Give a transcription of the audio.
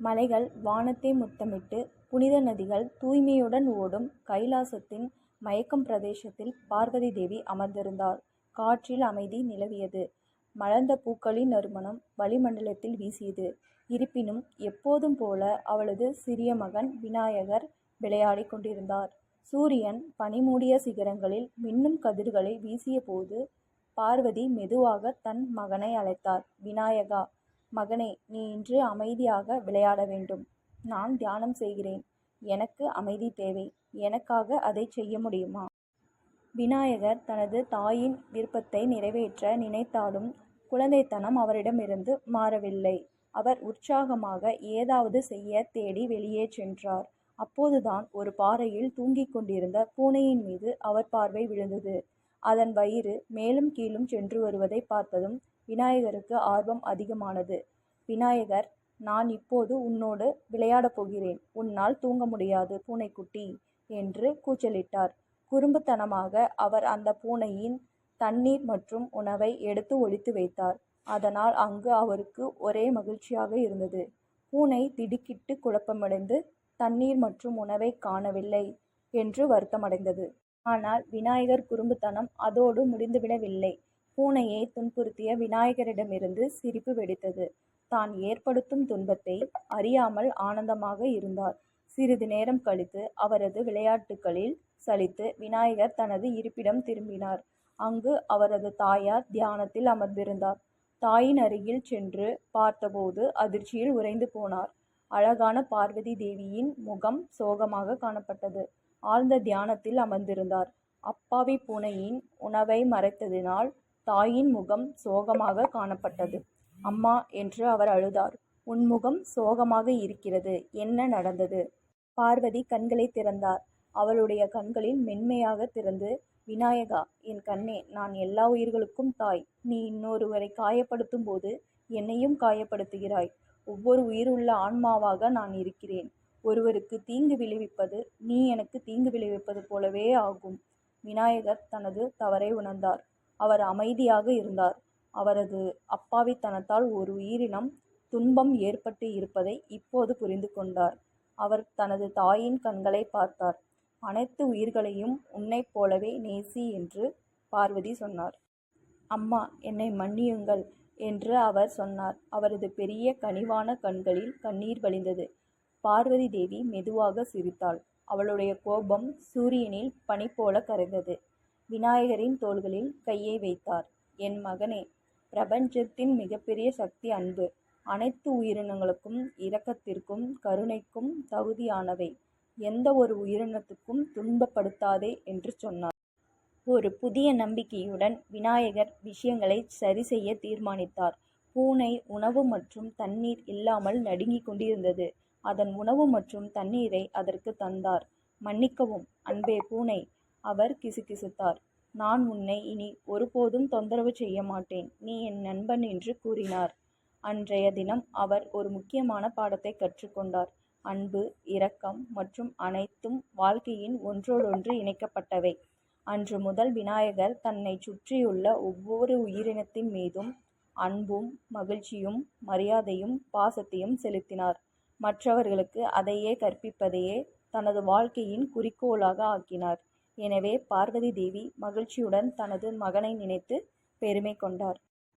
மலைகள் வானத்தை முத்தமிட்டு, புனித நதிகள் தூய்மையுடன் ஓடும் கைலாசத்தின் மயக்கம் பிரதேசத்தில் பார்வதி தேவி அமர்ந்திருந்தாள். காற்றில் அமைதி நிலவியது. மலர்ந்த பூக்களின் நறுமணம் வளிமண்டலத்தில் வீசியது. இருப்பினும் எப்போதும் போல அவளது சிறிய மகன் விநாயகர் விளையாடிக் கொண்டிருந்தார். சூரியன் பனிமூடிய சிகரங்களில் மின்னும் கதிர்களை வீசிய போது பார்வதி மெதுவாக தன் மகனை அழைத்தார். விநாயகா, மகனே, நீ இன்று அமைதியாக விளையாட வேண்டும். நான் தியானம் செய்கிறேன். எனக்கு அமைதி தேவை. எனக்காக அதை செய்ய முடியுமா? விநாயகர் தனது தாயின் விருப்பத்தை நிறைவேற்ற நினைத்தாலும் குழந்தைத்தனம் அவரிடமிருந்து மாறவில்லை. அவர் உற்சாகமாக ஏதாவது செய்ய தேடி வெளியே சென்றார். அப்போதுதான் ஒரு பாறையில் தூங்கிக் கொண்டிருந்த பூனையின் மீது அவர் பார்வை விழுந்தது. அதன் வயிறு மேலும் கீழும் சென்று வருவதை பார்த்ததும் விநாயகருக்கு ஆர்வம் அதிகமானது. விநாயகர், நான் இப்போது உன்னோடு விளையாடப் போகிறேன். உன்னால் தூங்க முடியாது பூனைக்குட்டி என்று கூச்சலிட்டார். குறும்புத்தனமாக அவர் அந்த பூனையின் தண்ணீர் மற்றும் உணவை எடுத்து ஒளித்து வைத்தார். அதனால் அங்கு அவருக்கு ஒரே மகிழ்ச்சியாக இருந்தது. பூனை திடுக்கிட்டு குழப்பமடைந்து தண்ணீர் மற்றும் உணவை காணவில்லை என்று வருத்தமடைந்தது. ஆனால் விநாயகர் குறும்புத்தனம் அதோடு முடிந்துவிடவில்லை. பூனையை துன்புறுத்திய விநாயகரிடமிருந்து சிரிப்பு வெடித்தது. தான் ஏற்படுத்தும் துன்பத்தை அறியாமல் ஆனந்தமாக இருந்தார். சிறிது நேரம் கழித்து அவரது விளையாட்டுகளில் சலித்து விநாயகர் தனது இருப்பிடம் திரும்பினார். அங்கு அவரது தாயார் தியானத்தில் அமர்ந்திருந்தார். தாயின் அருகில் சென்று பார்த்தபோது அதிர்ச்சியில் உறைந்து போனார். அழகான பார்வதி தேவியின் முகம் சோகமாக காணப்பட்டது. ஆழ்ந்த தியானத்தில் அமர்ந்திருந்தார். அப்பாவி பூனையின் உணவை மறைத்ததினால் தாயின் முகம் சோகமாக காணப்பட்டது. அம்மா என்று அவர் அழுதார். உன் முகம் சோகமாக இருக்கிறது. என்ன நடந்தது? பார்வதி கண்களை திறந்தார். அவளுடைய கண்களில் மென்மையாக திறந்து, விநாயகா, என் கண்ணே, நான் எல்லா உயிர்களுக்கும் தாய். நீ இன்னொருவரை காயப்படுத்தும் போது என்னையும் காயப்படுத்துகிறாய். ஒவ்வொரு உயிருள்ள ஆன்மாவாக நான் இருக்கிறேன். ஒருவருக்கு தீங்கு விளைவிப்பது நீ எனக்கு தீங்கு விளைவிப்பது போலவே ஆகும். விநாயகர் தனது தவறை உணர்ந்தார். அவர் அமைதியாக இருந்தார். அவரது அப்பாவித்தனத்தால் ஒரு உயிரினம் துன்பம் ஏற்பட்டு இருப்பதை இப்போது புரிந்து கொண்டார். அவர் தனது தாயின் கண்களை பார்த்தார். அனைத்து உயிர்களையும் உன்னைப் போலவே நேசி என்று பார்வதி சொன்னார். அம்மா, என்னை மன்னியுங்கள் என்று அவர் சொன்னார். அவரது பெரிய கனிவான கண்களில் கண்ணீர் வழிந்தது. பார்வதி தேவி மெதுவாக சிரித்தாள். அவளுடைய கோபம் சூரியனில் பனி போல கரைந்தது. விநாயகரின் தோள்களில் கையை வைத்தார். என் மகனே, பிரபஞ்சத்தின் மிகப்பெரிய சக்தி அன்பு. அனைத்து உயிரினங்களுக்கும் இரக்கத்திற்கும் கருணைக்கும் தகுதியானவை. எந்த ஒரு உயிரினத்துக்கும் துன்பப்படுத்தாதே என்று சொன்னார். ஒரு புதிய நம்பிக்கையுடன் விநாயகர் விஷயங்களை சரி செய்ய தீர்மானித்தார். பூனை உணவு மற்றும் தண்ணீர் இல்லாமல் நடுங்கிக் கொண்டிருந்தது. அதன் உணவு மற்றும் தண்ணீரை அதற்கு தந்தார். மன்னிக்கவும் அன்பே பூனை, அவர் கிசுகிசுத்தார். நான் உன்னை இனி ஒருபோதும் தொந்தரவு செய்ய மாட்டேன். நீ என் நண்பன் என்று கூறினார். அன்றைய தினம் அவர் ஒரு முக்கியமான பாடத்தை கற்றுக்கொண்டார். அன்பு, இரக்கம் மற்றும் அனைத்தும் வாழ்க்கையின் ஒன்றோடொன்று இணைக்கப்பட்டவை. அன்று முதல் விநாயகர் தன்னை சுற்றியுள்ள ஒவ்வொரு உயிரினத்தின் மீதும் அன்பும் மகிழ்ச்சியும் மரியாதையும் பாசத்தையும் செலுத்தினார். மற்றவர்களுக்கு அதையே கற்பிப்பதையே தனது வாழ்க்கையின் குறிக்கோளாக ஆக்கினார். எனவே பார்வதி தேவி மகிழ்ச்சியுடன் தனது மகனை நினைத்து பெருமை கொண்டார்.